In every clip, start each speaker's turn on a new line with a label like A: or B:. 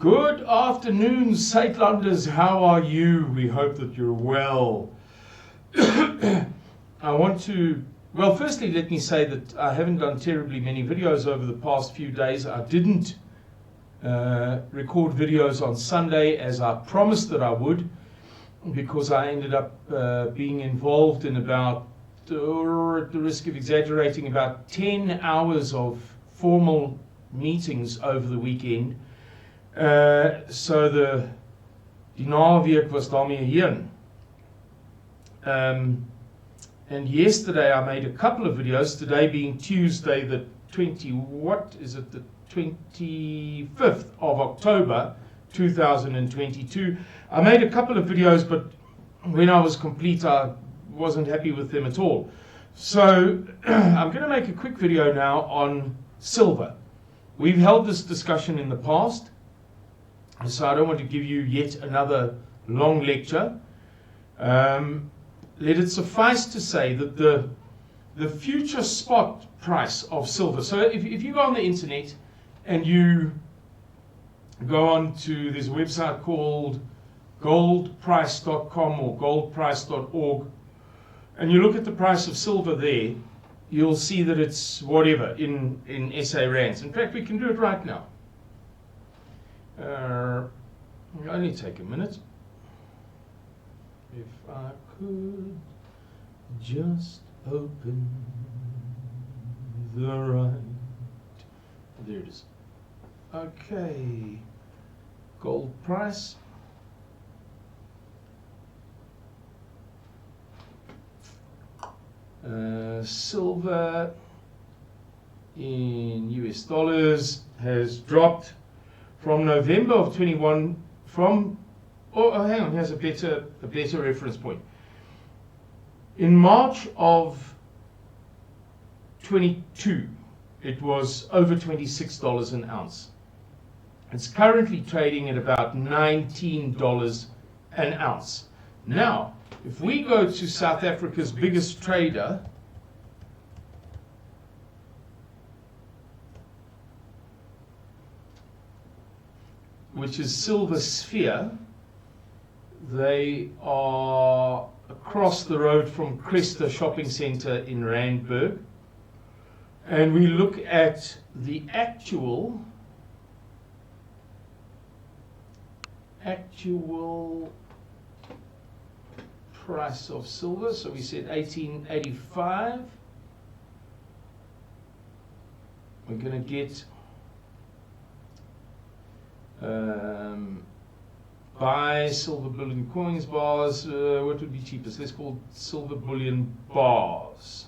A: Good afternoon, Suidlanders. How are you? We hope that you're well. Well, firstly, let me say that I haven't done terribly many videos over the past few days. I didn't record videos on Sunday as I promised that I would, because I ended up being involved in about, at the risk of exaggerating, about 10 hours of formal meetings over the weekend. So die naweek was daarmee heen. And yesterday I made a couple of videos, today being Tuesday the 25th of October 2022. I made a couple of videos, but when I was complete I wasn't happy with them at all. So I'm going to make a quick video now on silver. We've held this discussion in the past, so I don't want to give you yet another long lecture. Let it suffice to say that the future spot price of silver, so if you go on the internet and you go on to, there's a website called goldprice.com or goldprice.org, and you look at the price of silver there, you'll see that it's whatever in SA rands. In fact, we can do it right now. It'll only take a minute. If I could just open the right. There it is. Okay. Gold price. Silver in US dollars has dropped from November of 21 from, oh hang on, here's a better reference point. In March of 22, it was over $26 an ounce. It's currently trading at about $19 an ounce. Now, if we go to South Africa's biggest trader, which is Silver Sphere, they are across the road from Cresta Shopping Centre in Randburg, and we look at the actual price of silver. So we said 1885. We're going to get buy silver bullion coins bars. What would be cheapest? Let's call it silver bullion bars.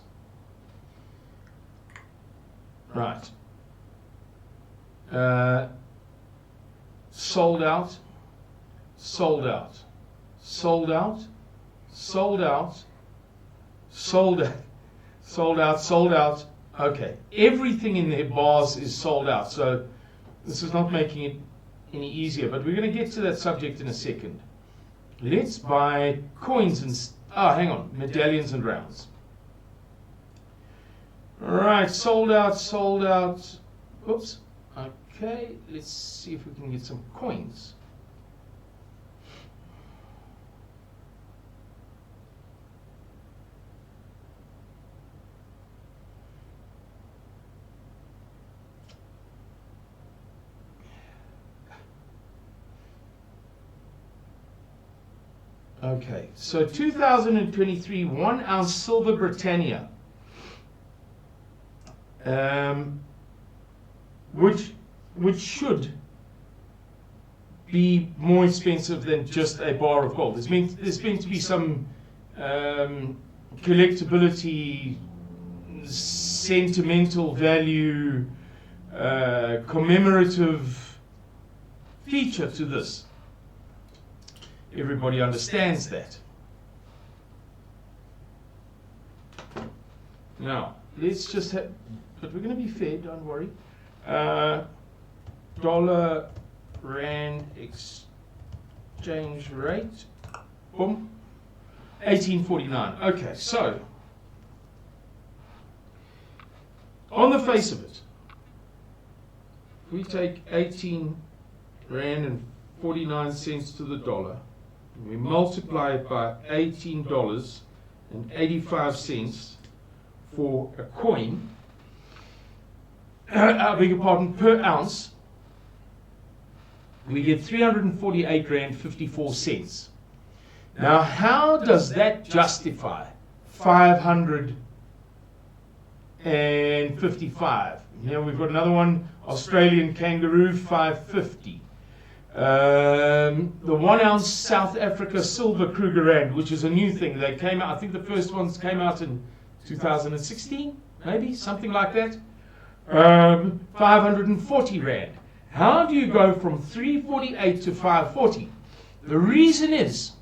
A: Right. Sold out. Sold out. Sold out. Sold out. Sold out. Sold out. Sold out. Okay. Everything in their bars is sold out. So this is not making it any easier, but we're going to get to that subject in a second. Let's buy coins and hang on, medallions and rounds. All right, sold out, sold out. Oops. Okay, let's see if we can get some coins. Okay, so 2023 1 ounce silver Britannia, which should be more expensive than just a bar of gold. There's meant to be some collectability, sentimental value, commemorative feature to this. Everybody understands that. Now, let's just have, but we're going to be fair, don't worry. Dollar rand exchange rate, boom, 1849. Okay, so on the face of it, we take 18 rand and 49 cents to the dollar. We multiply it by $18.85 for a coin, I beg your pardon, per ounce, we get 348 rand 54 cents. Now, how does that justify 555? Here we've got another one, Australian kangaroo, 550. The 1 ounce South Africa silver Kruger rand, which is a new thing. They came out, I think the first ones came out in 2016, maybe, something like that. 540 rand. How do you go from 348 to 540? The reason is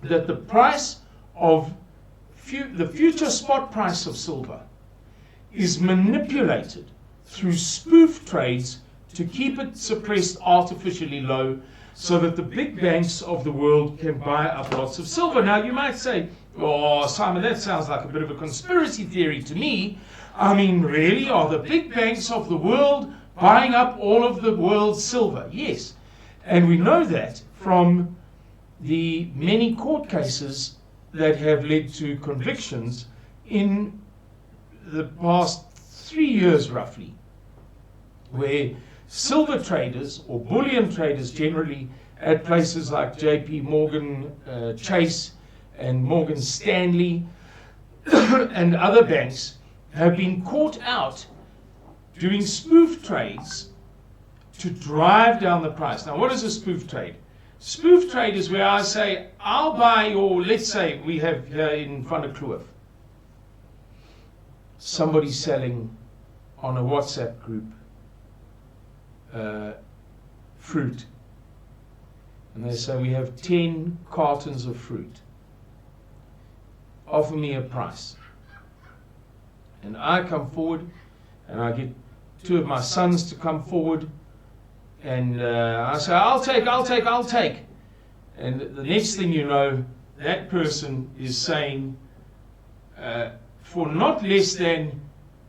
A: that the price of the future spot price of silver is manipulated through spoof trades to keep it suppressed artificially low so that the big banks of the world can buy up lots of silver. Now you might say, oh, Simon, that sounds like a bit of a conspiracy theory to me. I mean, really, are the big banks of the world buying up all of the world's silver? Yes. And we know that from the many court cases that have led to convictions in the past 3 years roughly, where silver traders or bullion traders generally at places like JP Morgan Chase and Morgan Stanley and other banks have been caught out doing spoof trades to drive down the price. Now, what is a spoof trade? Spoof trade is where I say, I'll buy your, let's say we have here in Van der Kloof, somebody selling on a WhatsApp group fruit. And they say, we have 10 cartons of fruit. Offer me a price. And I come forward, and I get 2 of my sons to come forward, and I say, I'll take. And the next thing you know, that person is saying, for not less than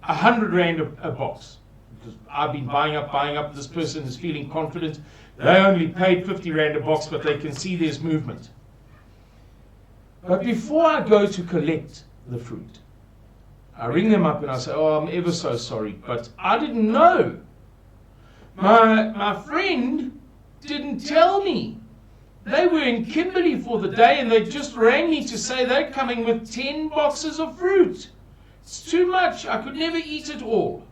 A: 100 rand a box. Because I've been buying up, this person is feeling confident. They only paid 50 rand a box, but they can see there's movement. But before I go to collect the fruit, I ring them up and I say, oh, I'm ever so sorry, but I didn't know. My friend didn't tell me. They were in Kimberley for the day and they just rang me to say they're coming with 10 boxes of fruit. It's too much. I could never eat it all.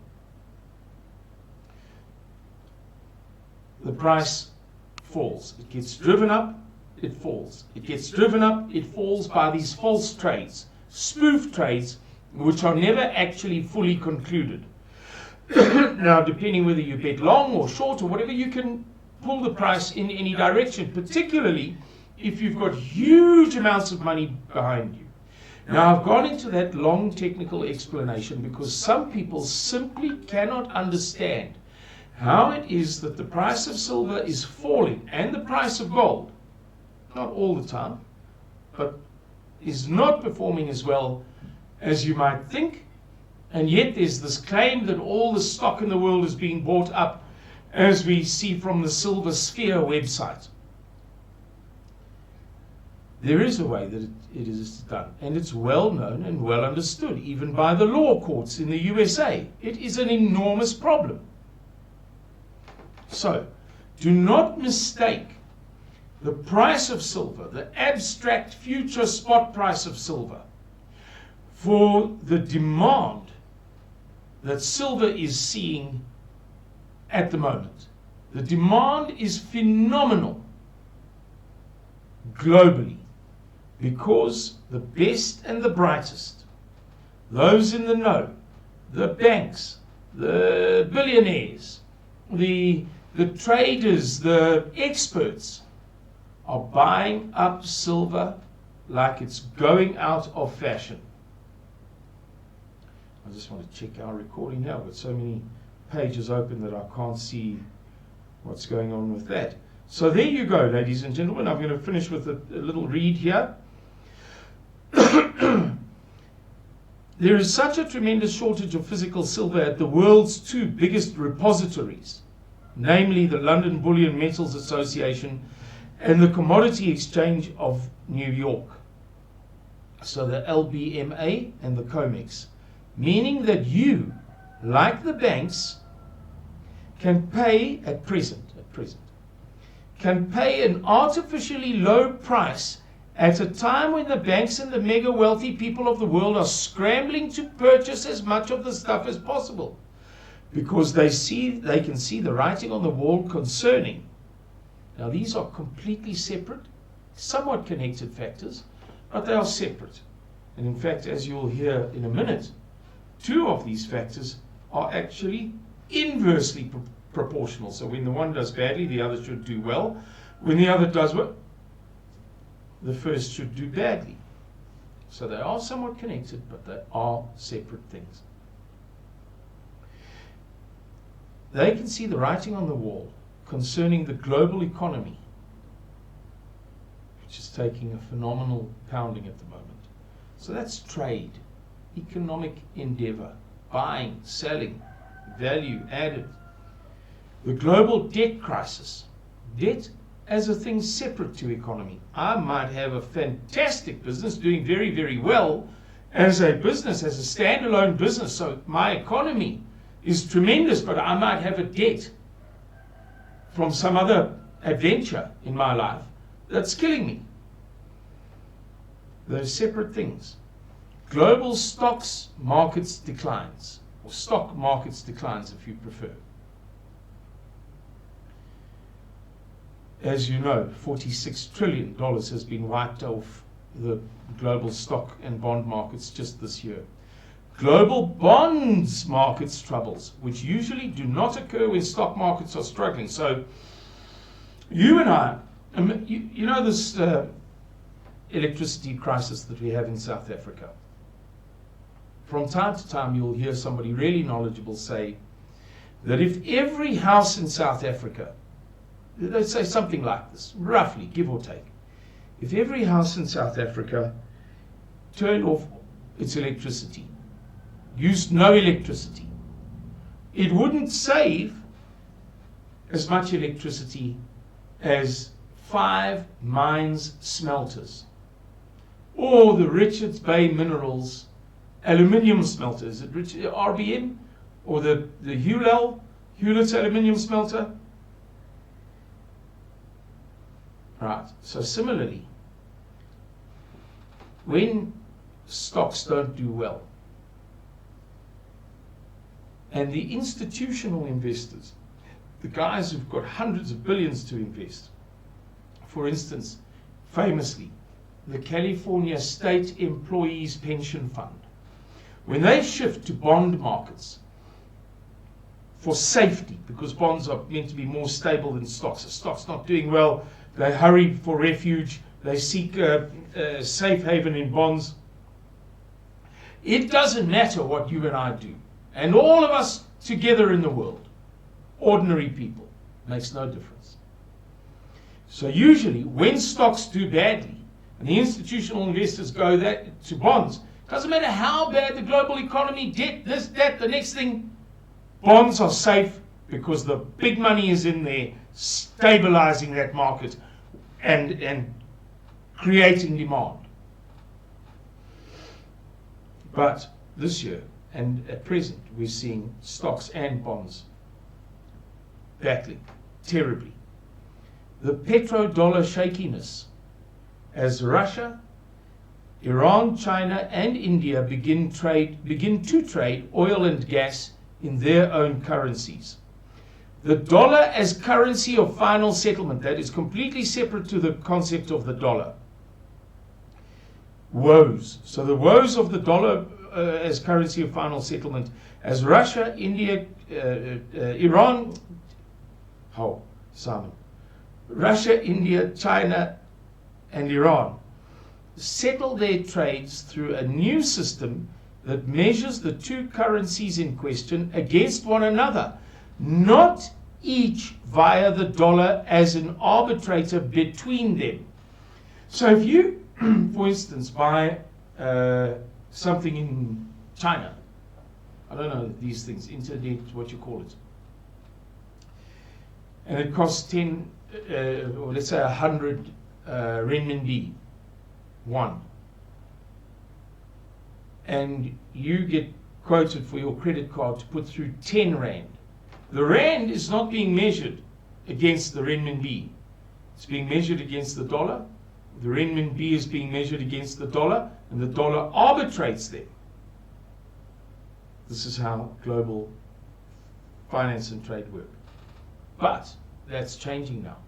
A: The price falls. It gets driven up, it falls. It gets driven up, it falls by these false trades, spoof trades, which are never actually fully concluded. Now, depending whether you bet long or short or whatever, you can pull the price in any direction, particularly if you've got huge amounts of money behind you. Now, I've gone into that long technical explanation because some people simply cannot understand how it is that the price of silver is falling and the price of gold, not all the time, but is not performing as well as you might think. And yet there's this claim that all the stock in the world is being bought up, as we see from the Silver Sphere website. There is a way that it is done, and it's well known and well understood, even by the law courts in the USA. It is an enormous problem. So, do not mistake the price of silver, the abstract future spot price of silver, for the demand that silver is seeing at the moment. The demand is phenomenal globally because the best and the brightest, those in the know, the banks, the billionaires, the traders, the experts are buying up silver like it's going out of fashion. I just want to check our recording now. I've got so many pages open that I can't see what's going on with that. So there you go, ladies and gentlemen. I'm going to finish with a little read here. There is such a tremendous shortage of physical silver at the world's 2 biggest repositories, namely the London Bullion Metals Association and the Commodity Exchange of New York, so the LBMA and the COMEX, meaning that you, like the banks, can pay at present, can pay an artificially low price at a time when the banks and the mega wealthy people of the world are scrambling to purchase as much of the stuff as possible, because they can see the writing on the wall concerning. Now these are completely separate, somewhat connected factors, but they are separate. And in fact, as you'll hear in a minute, two of these factors are actually inversely proportional. So when the one does badly, the other should do well. When the other does well, the first should do badly. So they are somewhat connected, but they are separate things. They can see the writing on the wall concerning the global economy, which is taking a phenomenal pounding at the moment. So that's trade, economic endeavor, buying, selling, value added. The global debt crisis, debt as a thing separate to economy. I might have a fantastic business doing very, very well as a business, as a standalone business, so my economy is tremendous, but I might have a debt from some other adventure in my life that's killing me. Those separate things. Global stocks markets declines, or stock markets declines if you prefer. As you know, $46 trillion has been wiped off the global stock and bond markets just this year. Global bonds markets troubles, which usually do not occur when stock markets are struggling. So you and I, you know this electricity crisis that we have in South Africa. From time to time you'll hear somebody really knowledgeable say that if every house in South Africa, let's say something like this, roughly, give or take, if every house in South Africa turned off its electricity, used no electricity, it wouldn't save as much electricity as 5 mines smelters, or the Richards Bay Minerals aluminium smelter. Is it RBM? Or the Hewlett's aluminium smelter? Right. So similarly, when stocks don't do well, and the institutional investors, the guys who've got hundreds of billions to invest, for instance, famously, the California State Employees Pension Fund, when they shift to bond markets for safety, because bonds are meant to be more stable than stocks. A stock's not doing well, they hurry for refuge, they seek a safe haven in bonds. It doesn't matter what you and I do, and all of us together in the world, ordinary people, makes no difference. So usually when stocks do badly and the institutional investors go to bonds, doesn't matter how bad the global economy, debt, this, that, the next thing, bonds are safe because the big money is in there stabilizing that market and creating demand. But this year and at present we're seeing stocks and bonds battling terribly. The petrodollar shakiness as Russia, Iran, China and India begin to trade oil and gas in their own currencies. The dollar as currency of final settlement, that is completely separate to the concept of the dollar. Woes. So the woes of the dollar as currency of final settlement, as Russia, India, Iran, Russia, India, China and Iran settle their trades through a new system that measures the two currencies in question against one another, not each via the dollar as an arbitrator between them. So if you, for instance, buy something in China, I don't know these things, internet, what you call it, and it costs 10, or let's say 100 renminbi, one, and you get quoted for your credit card to put through 10 rand. The rand is not being measured against the renminbi. It's being measured against the dollar. The renminbi is being measured against the dollar, and the dollar arbitrates them. This is how global finance and trade work. But that's changing now.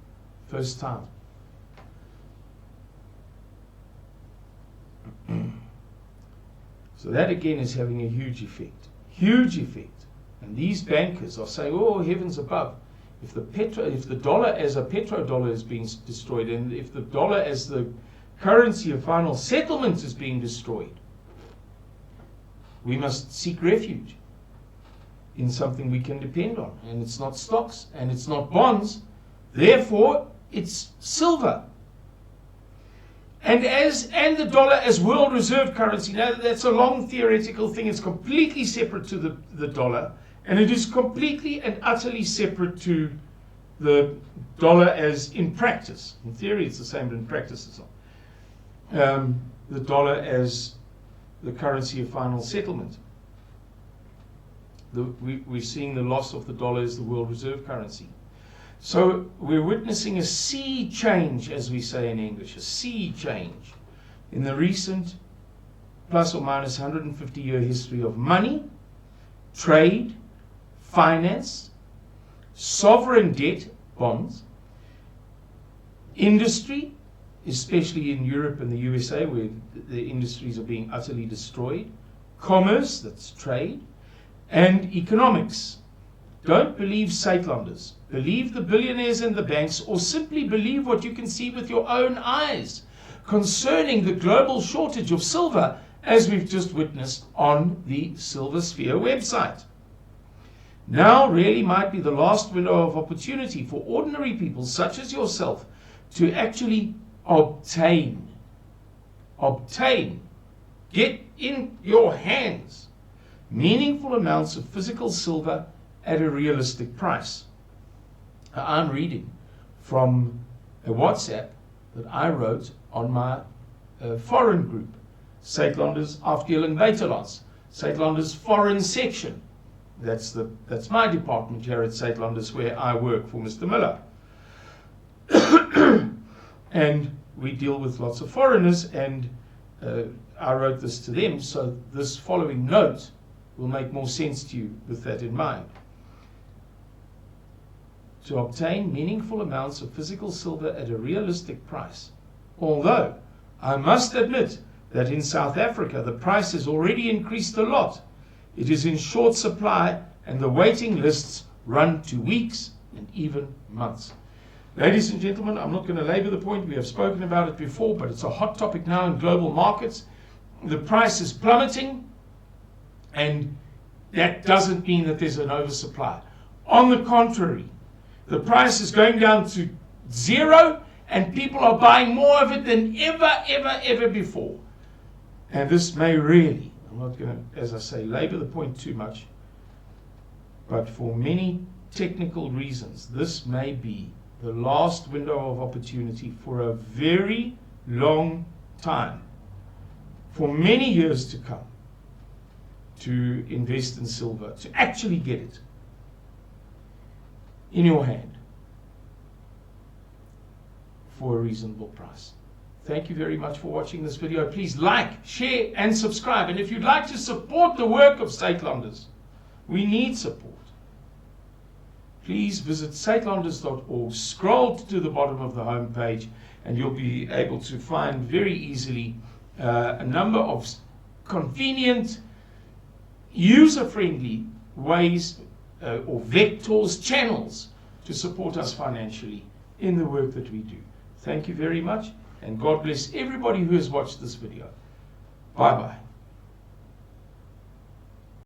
A: First time. So that again is having a huge effect. Huge effect. And these bankers are saying, oh, heavens above. If the dollar as a petrodollar is being destroyed, and if the dollar as the currency of final settlement is being destroyed, we must seek refuge in something we can depend on. And it's not stocks, and it's not bonds. Therefore, it's silver. And the dollar as world reserve currency. Now, that's a long theoretical thing. It's completely separate to the dollar. And it is completely and utterly separate to the dollar as in practice. In theory, it's the same, but in practice, it's not. The dollar as the currency of final settlement. We're seeing the loss of the dollar as the world reserve currency. So we're witnessing a sea change, as we say in English, a sea change in the recent plus or minus 150-year history of money, trade, finance, sovereign debt, bonds, industry, especially in Europe and the USA, where the industries are being utterly destroyed, commerce, that's trade, and economics. Don't believe Saitlanders. Believe the billionaires and the banks, or simply believe what you can see with your own eyes concerning the global shortage of silver, as we've just witnessed on the Silver Sphere website. Now really might be the last window of opportunity for ordinary people such as yourself to actually obtain, get in your hands meaningful amounts of physical silver at a realistic price. I'm reading from a WhatsApp that I wrote on my foreign group, Saitlanders Afdeling Buitenlands, Saitlanders Foreign Section. That's my department here at Saitlanders, where I work for Mr. Miller. And we deal with lots of foreigners, and I wrote this to them, so this following note will make more sense to you with that in mind. To obtain meaningful amounts of physical silver at a realistic price. Although, I must admit that in South Africa the price has already increased a lot. It is in short supply, and the waiting lists run to weeks and even months. Ladies and gentlemen, I'm not going to labor the point. We have spoken about it before, but it's a hot topic now in global markets. The price is plummeting, and that doesn't mean that there's an oversupply. On the contrary, the price is going down to zero, and people are buying more of it than ever before. And this may really, I'm not going to, as I say, labor the point too much, but for many technical reasons, this may be the last window of opportunity for a very long time, for many years to come, to invest in silver, to actually get it in your hand for a reasonable price. Thank you very much for watching this video. Please like, share, and subscribe. And if you'd like to support the work of Saitlanders, we need support. Please visit saitlanders.org, scroll to the bottom of the home page, and you'll be able to find very easily a number of convenient, user-friendly ways or vectors, channels to support us financially in the work that we do. Thank you very much, and God bless everybody who has watched this video. Bye-bye.